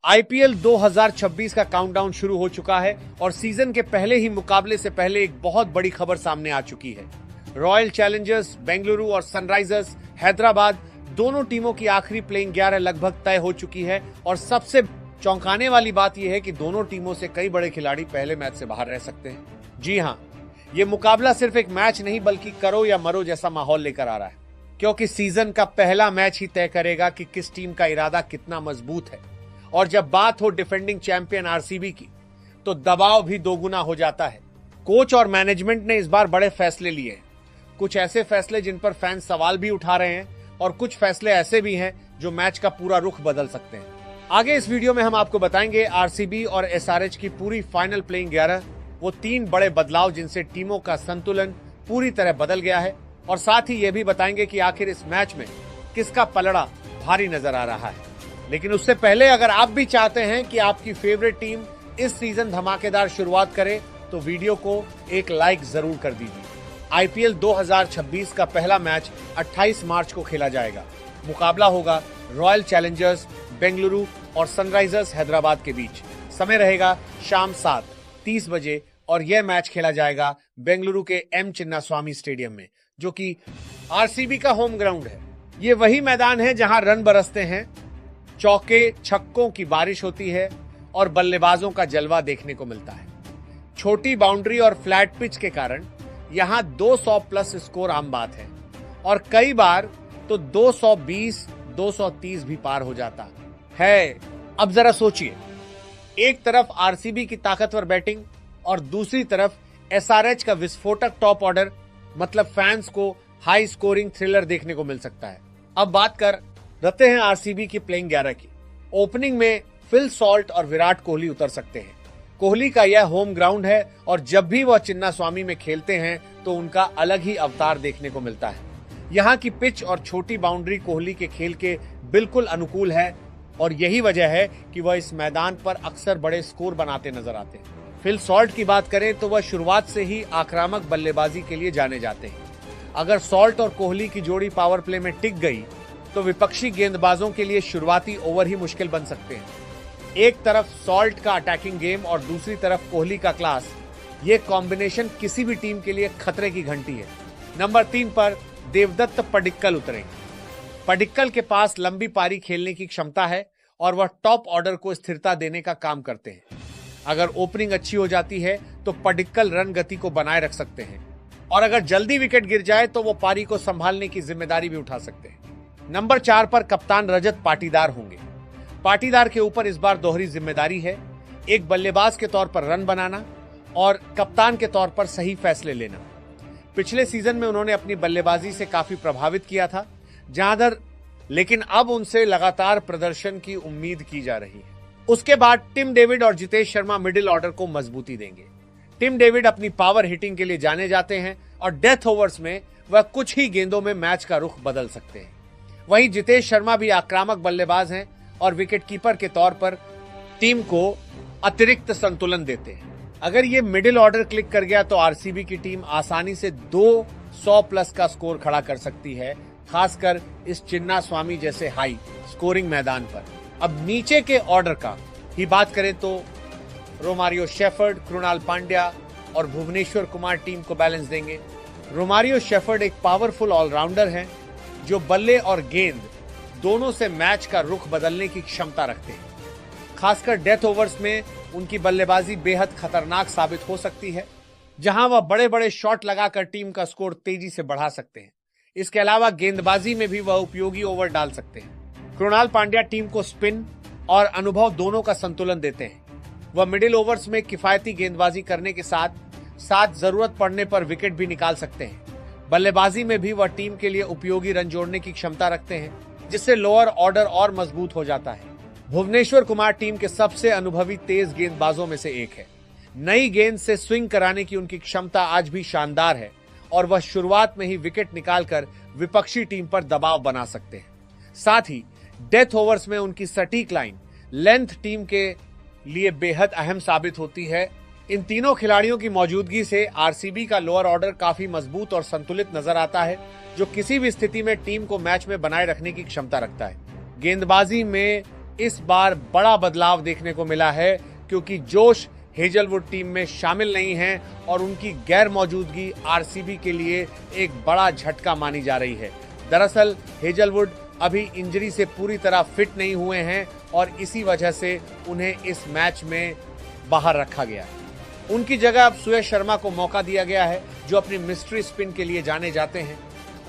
IPL 2026 का countdown शुरू हो चुका है और सीजन के पहले ही मुकाबले से पहले एक बहुत बड़ी खबर सामने आ चुकी है। रॉयल चैलेंजर्स बेंगलुरु और सनराइजर्स हैदराबाद दोनों टीमों की आखिरी प्लेइंग 11 लगभग तय हो चुकी है और सबसे चौंकाने वाली बात यह है कि दोनों टीमों से कई बड़े खिलाड़ी पहले मैच से बाहर रह सकते हैं। जी हां, यह मुकाबला सिर्फ एक मैच नहीं बल्कि करो या मरो जैसा माहौल लेकर आ रहा है, क्योंकि सीजन का पहला मैच ही तय करेगा कि किस टीम का इरादा कितना मजबूत है। और जब बात हो डिफेंडिंग चैंपियन आरसीबी की, तो दबाव भी दोगुना हो जाता है। कोच और मैनेजमेंट ने इस बार बड़े फैसले लिए हैं, कुछ ऐसे फैसले जिन पर फैंस सवाल भी उठा रहे हैं और कुछ फैसले ऐसे भी हैं जो मैच का पूरा रुख बदल सकते हैं। आगे इस वीडियो में हम आपको बताएंगे आरसीबी और एसआरएच की पूरी फाइनल प्लेइंग 11, वो 3 बड़े बदलाव जिनसे टीमों का संतुलन पूरी तरह बदल गया है, और साथ ही ये भी बताएंगे कि आखिर इस मैच में किसका पलड़ा भारी नजर आ रहा है। लेकिन उससे पहले अगर आप भी चाहते हैं कि आपकी फेवरेट टीम इस सीजन धमाकेदार शुरुआत करे तो वीडियो को एक लाइक जरूर कर दीजिए। आईपीएल 2026 का पहला मैच 28 मार्च को खेला जाएगा। मुकाबला होगा रॉयल चैलेंजर्स बेंगलुरु और सनराइजर्स हैदराबाद के बीच। समय रहेगा शाम 7:30 बजे और यह मैच खेला जाएगा बेंगलुरु के एम चिन्नास्वामी स्टेडियम में, जो कि आरसीबी का होम ग्राउंड है। ये वही मैदान है जहां रन बरसते हैं, चौके छक्कों की बारिश होती है और बल्लेबाजों का जलवा देखने को मिलता है। छोटी बाउंड्री और फ्लैट पिच के कारण यहां 200 प्लस स्कोर आम बात है और कई बार तो 220, 230 भी पार हो जाता है। अब जरा सोचिए, एक तरफ आरसीबी की ताकतवर बैटिंग और दूसरी तरफ एसआरएच का विस्फोटक टॉप ऑर्डर, मतलब फैंस को हाई स्कोरिंग थ्रिलर देखने को मिल सकता है। अब बात करते हैं आरसीबी की प्लेइंग 11 की। ओपनिंग में फिल सॉल्ट और विराट कोहली उतर सकते हैं। कोहली का यह होम ग्राउंड है और जब भी वह चिन्नास्वामी में खेलते हैं तो उनका अलग ही अवतार देखने को मिलता है। यहाँ की पिच और छोटी बाउंड्री कोहली के खेल के बिल्कुल अनुकूल है और यही वजह है कि वह इस मैदान पर अक्सर बड़े स्कोर बनाते नजर आते हैं। फिल सॉल्ट की बात करें तो वह शुरुआत से ही आक्रामक बल्लेबाजी के लिए जाने जाते हैं। अगर सॉल्ट और कोहली की जोड़ी पावर प्ले में टिक गई तो विपक्षी गेंदबाजों के लिए शुरुआती ओवर ही मुश्किल बन सकते हैं। एक तरफ सॉल्ट का अटैकिंग गेम और दूसरी तरफ कोहली का क्लास, ये कॉम्बिनेशन किसी भी टीम के लिए खतरे की घंटी है। नंबर 3 पर देवदत्त पडिक्कल उतरेंगे। पडिक्कल के पास लंबी पारी खेलने की क्षमता है और वह टॉप ऑर्डर को स्थिरता देने का काम करते हैं। अगर ओपनिंग अच्छी हो जाती है तो पडिक्कल रन गति को बनाए रख सकते हैं और अगर जल्दी विकेट गिर जाए तो वो पारी को संभालने की जिम्मेदारी भी उठा सकते हैं। नंबर 4 पर कप्तान रजत पाटीदार होंगे। पाटीदार के ऊपर इस बार दोहरी जिम्मेदारी है, एक बल्लेबाज के तौर पर रन बनाना और कप्तान के तौर पर सही फैसले लेना। पिछले सीजन में उन्होंने अपनी बल्लेबाजी से काफी प्रभावित किया था लेकिन अब उनसे लगातार प्रदर्शन की उम्मीद की जा रही है। उसके बाद टिम डेविड और जितेश शर्मा मिडिल ऑर्डर को मजबूती देंगे। टिम डेविड अपनी पावर हिटिंग के लिए जाने जाते हैं और डेथ ओवर्स में वह कुछ ही गेंदों में मैच का रुख बदल सकते हैं। वहीं जितेश शर्मा भी आक्रामक बल्लेबाज हैं और विकेट कीपर के तौर पर टीम को अतिरिक्त संतुलन देते हैं। अगर ये मिडिल ऑर्डर क्लिक कर गया तो आरसीबी की टीम आसानी से 200 प्लस का स्कोर खड़ा कर सकती है, खासकर इस चिन्नास्वामी जैसे हाई स्कोरिंग मैदान पर। अब नीचे के ऑर्डर का ही बात करें तो रोमारियो शेफर्ड, कृणाल पांड्या और भुवनेश्वर कुमार टीम को बैलेंस देंगे। रोमारियो शेफर्ड एक पावरफुल ऑलराउंडर हैं जो बल्ले और गेंद दोनों से मैच का रुख बदलने की क्षमता रखते हैं। खासकर डेथ ओवर्स में उनकी बल्लेबाजी बेहद खतरनाक साबित हो सकती है, जहां वह बड़े बड़े शॉट लगाकर टीम का स्कोर तेजी से बढ़ा सकते हैं। इसके अलावा गेंदबाजी में भी वह उपयोगी ओवर डाल सकते हैं। कृणाल पांड्या टीम को स्पिन और अनुभव दोनों का संतुलन देते हैं। वह मिडिल ओवर्स में किफायती गेंदबाजी करने के साथ साथ जरूरत पड़ने पर विकेट भी निकाल सकते हैं। बल्लेबाजी में भी वह टीम के लिए उपयोगी रन जोड़ने की क्षमता रखते हैं, जिससे लोअर ऑर्डर और मजबूत हो जाता है। भुवनेश्वर कुमार टीम के सबसे अनुभवी तेज गेंदबाजों में से एक है। नई गेंद से स्विंग कराने की उनकी क्षमता आज भी शानदार है और वह शुरुआत में ही विकेट निकालकर विपक्षी टीम पर दबाव बना सकते हैं। साथ ही डेथ ओवर्स में उनकी सटीक लाइन लेंथ टीम के लिए बेहद अहम साबित होती है। इन तीनों खिलाड़ियों की मौजूदगी से आरसीबी का लोअर ऑर्डर काफी मजबूत और संतुलित नजर आता है, जो किसी भी स्थिति में टीम को मैच में बनाए रखने की क्षमता रखता है। गेंदबाजी में इस बार बड़ा बदलाव देखने को मिला है क्योंकि जोश हेजलवुड टीम में शामिल नहीं है और उनकी गैर मौजूदगी आरसीबी के लिए एक बड़ा झटका मानी जा रही है। दरअसल हेजलवुड अभी इंजरी से पूरी तरह फिट नहीं हुए हैं और इसी वजह से उन्हें इस मैच में बाहर रखा गया है। उनकी जगह अब सुयश शर्मा को मौका दिया गया है जो अपनी मिस्ट्री स्पिन के लिए जाने जाते हैं।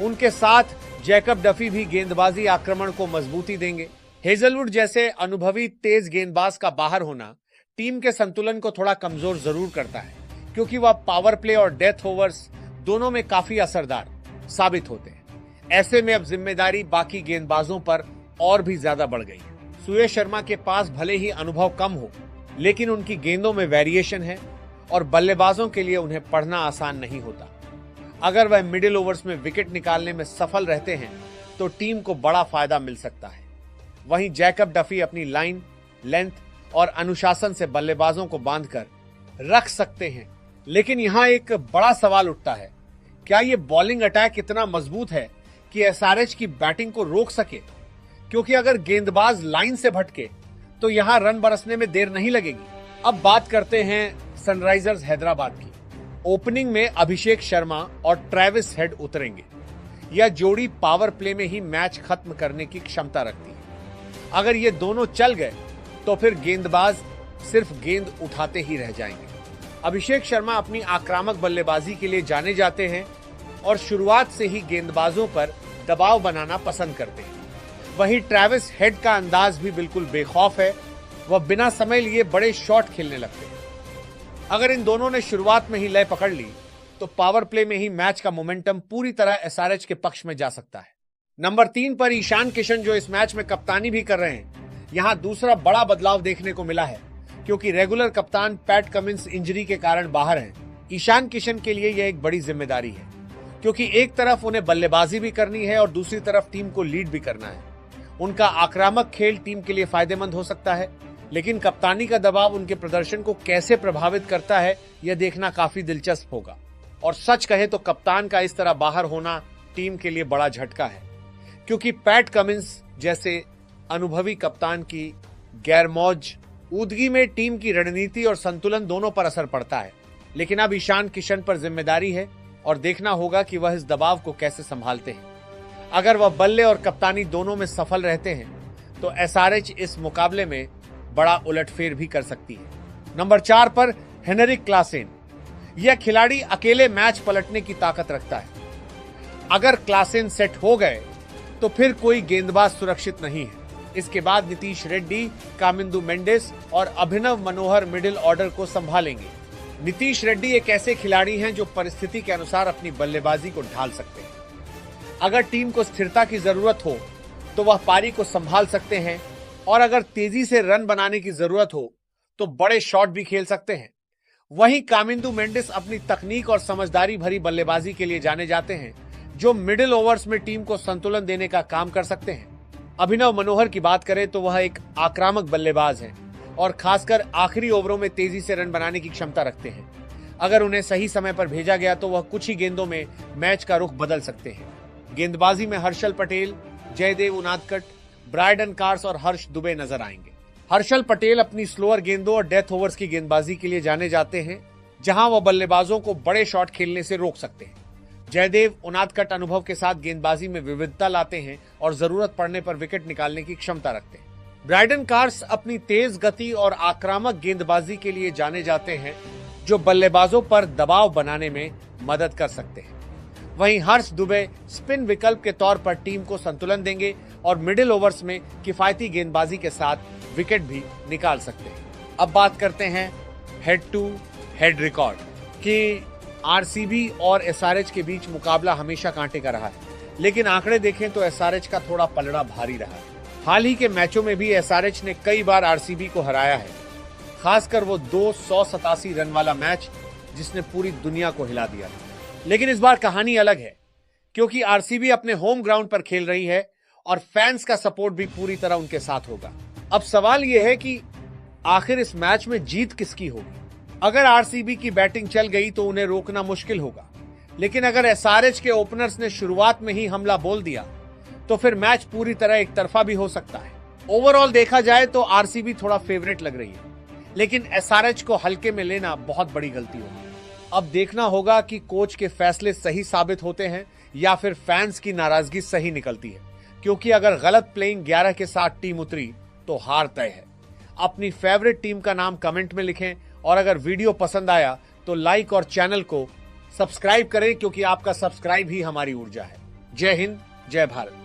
उनके साथ जैकब डफी भी गेंदबाजी आक्रमण को मजबूती देंगे। हेजलवुड जैसे अनुभवी तेज गेंदबाज का बाहर होना टीम के संतुलन को थोड़ा कमजोर जरूर करता है क्योंकि वह पावर प्ले और डेथ ओवर्स दोनों में काफी असरदार साबित होते हैं। ऐसे में अब जिम्मेदारी बाकी गेंदबाजों पर और भी ज्यादा बढ़ गई है। सुयश शर्मा के पास भले ही अनुभव कम हो लेकिन उनकी गेंदों में वेरिएशन है और बल्लेबाजों के लिए उन्हें पढ़ना आसान नहीं होता। अगर वह मिडिल ओवर्स में विकेट निकालने में सफल रहते हैं तो टीम को बड़ा फायदा मिल सकता है। वहीं जैकब डफी अपनी लाइन, लेंथ और अनुशासन से बल्लेबाजों को बांधकर रख सकते हैं। लेकिन यहां एक बड़ा सवाल उठता है, क्या यह बॉलिंग अटैक इतना मजबूत है कि एसआरएच की बैटिंग को रोक सके? क्योंकि अगर गेंदबाज लाइन से भटके तो यहां रन बरसने में देर नहीं लगेगी। अब बात करते हैं सनराइजर्स हैदराबाद की। ओपनिंग में अभिषेक शर्मा और ट्रेविस हेड उतरेंगे। यह जोड़ी पावर प्ले में ही मैच खत्म करने की क्षमता रखती है। अगर ये दोनों चल गए तो फिर गेंदबाज सिर्फ गेंद उठाते ही रह जाएंगे। अभिषेक शर्मा अपनी आक्रामक बल्लेबाजी के लिए जाने जाते हैं और शुरुआत से ही गेंदबाजों पर दबाव बनाना पसंद करते हैं। वहीं ट्रेविस हेड का अंदाज भी बिल्कुल बेखौफ है। वह बिना समय लिए बड़े शॉट खेलने लगते हैं। अगर इन दोनों ने शुरुआत में ही लय पकड़ ली तो पावर प्ले में ही मैच का मोमेंटम पूरी तरह एसआरएच के पक्ष में जा सकता है। नंबर 3 पर ईशान किशन जो इस मैच में कप्तानी भी कर रहे हैं। यहां दूसरा बड़ा बदलाव देखने को मिला है क्योंकि रेगुलर कप्तान पैट कमिंस इंजरी के कारण बाहर हैं। ईशान किशन के लिए यह एक बड़ी जिम्मेदारी है क्योंकि एक तरफ उन्हें बल्लेबाजी भी करनी है और दूसरी तरफ टीम को लीड भी करना है। उनका आक्रामक खेल टीम के लिए फायदेमंद हो सकता है लेकिन कप्तानी का दबाव उनके प्रदर्शन को कैसे प्रभावित करता है यह देखना काफी दिलचस्प होगा। और सच कहे तो कप्तान का इस तरह बाहर होना टीम के लिए बड़ा झटका है क्योंकि पैट कमिंस जैसे अनुभवी कप्तान की गैरमौजूदगी में टीम की रणनीति और संतुलन दोनों पर असर पड़ता है। लेकिन अब ईशान किशन पर जिम्मेदारी है और देखना होगा कि वह इस दबाव को कैसे संभालते हैं। अगर वह बल्ले और कप्तानी दोनों में सफल रहते हैं तो एसआरएच इस मुकाबले में बड़ा उलटफेर भी कर सकती है। नंबर 4 पर हेनरिक क्लासेन। यह खिलाड़ी अकेले मैच पलटने की ताकत रखता है। अगर क्लासेन सेट हो गए तो फिर कोई गेंदबाज सुरक्षित नहीं है। इसके बाद नीतीश रेड्डी, कामिंदु मेंडिस और अभिनव मनोहर मिडिल ऑर्डर को संभालेंगे। नीतीश रेड्डी एक ऐसे खिलाड़ी हैं जो परिस्थिति के अनुसार अपनी बल्लेबाजी को ढाल सकते हैं। अगर टीम को स्थिरता की जरूरत हो तो वह पारी को संभाल सकते हैं और अगर तेजी से रन बनाने की जरूरत हो तो बड़े शॉट भी खेल सकते हैं। वहीं कामिंदु मेंडिस अपनी तकनीक और समझदारी भरी बल्लेबाजी के लिए जाने जाते हैं जो मिडिल ओवर्स में टीम को संतुलन देने का काम कर सकते हैं। अभिनव मनोहर की बात करें तो वह एक आक्रामक बल्लेबाज हैं और खासकर आखिरी ओवरों में तेजी से रन बनाने की क्षमता रखते हैं। अगर उन्हें सही समय पर भेजा गया तो वह कुछ ही गेंदों में मैच का रुख बदल सकते हैं। गेंदबाजी में हर्षल पटेल, जयदेव उनादकट, ब्रायडन कार्स और हर्ष दुबे नजर आएंगे। हर्षल पटेल अपनी स्लोअर गेंदों और डेथ ओवर्स की गेंदबाजी के लिए जाने जाते हैं जहां वह बल्लेबाजों को बड़े शॉट खेलने से रोक सकते हैं। जयदेव उनादकट अनुभव के साथ गेंदबाजी में विविधता लाते हैं और जरूरत पड़ने पर विकेट निकालने की क्षमता रखते हैं। ब्रायडन कार्स अपनी तेज गति और आक्रामक गेंदबाजी के लिए जाने जाते हैं जो बल्लेबाजों पर दबाव बनाने में मदद कर सकते हैं। वहीं हर्ष दुबे स्पिन विकल्प के तौर पर टीम को संतुलन देंगे और मिडिल ओवर्स में किफायती गेंदबाजी के साथ विकेट भी निकाल सकते हैं। अब बात करते हैं हेड टू हेड रिकॉर्ड कि आरसीबी और एसआरएच के बीच मुकाबला हमेशा कांटे का रहा है, लेकिन आंकड़े देखें तो एसआरएच का थोड़ा पलड़ा भारी रहा है। हाल ही के मैचों में भी एसआरएच ने कई बार आरसीबी को हराया है, खासकर वो 287 रन वाला मैच जिसने पूरी दुनिया को हिला दिया था। लेकिन इस बार कहानी अलग है क्योंकि आरसीबी अपने होम ग्राउंड पर खेल रही है और फैंस का सपोर्ट भी पूरी तरह उनके साथ होगा। अब सवाल यह है कि आखिर इस मैच में जीत किसकी होगी। अगर आरसीबी की बैटिंग चल गई तो उन्हें रोकना मुश्किल होगा, लेकिन अगर एसआरएच के ओपनर्स ने शुरुआत में ही हमला बोल दिया तो फिर मैच पूरी तरह एक तरफा भी हो सकता है। ओवरऑल देखा जाए तो आरसीबी थोड़ा फेवरेट लग रही है, लेकिन एसआरएच को हल्के में लेना बहुत बड़ी गलती होगी। अब देखना होगा कि कोच के फैसले सही साबित होते हैं या फिर फैंस की नाराजगी सही निकलती है, क्योंकि अगर गलत प्लेइंग 11 के साथ टीम उतरी तो हार तय है। अपनी फेवरेट टीम का नाम कमेंट में लिखें और अगर वीडियो पसंद आया तो लाइक और चैनल को सब्सक्राइब करें, क्योंकि आपका सब्सक्राइब ही हमारी ऊर्जा है। जय हिंद, जय भारत।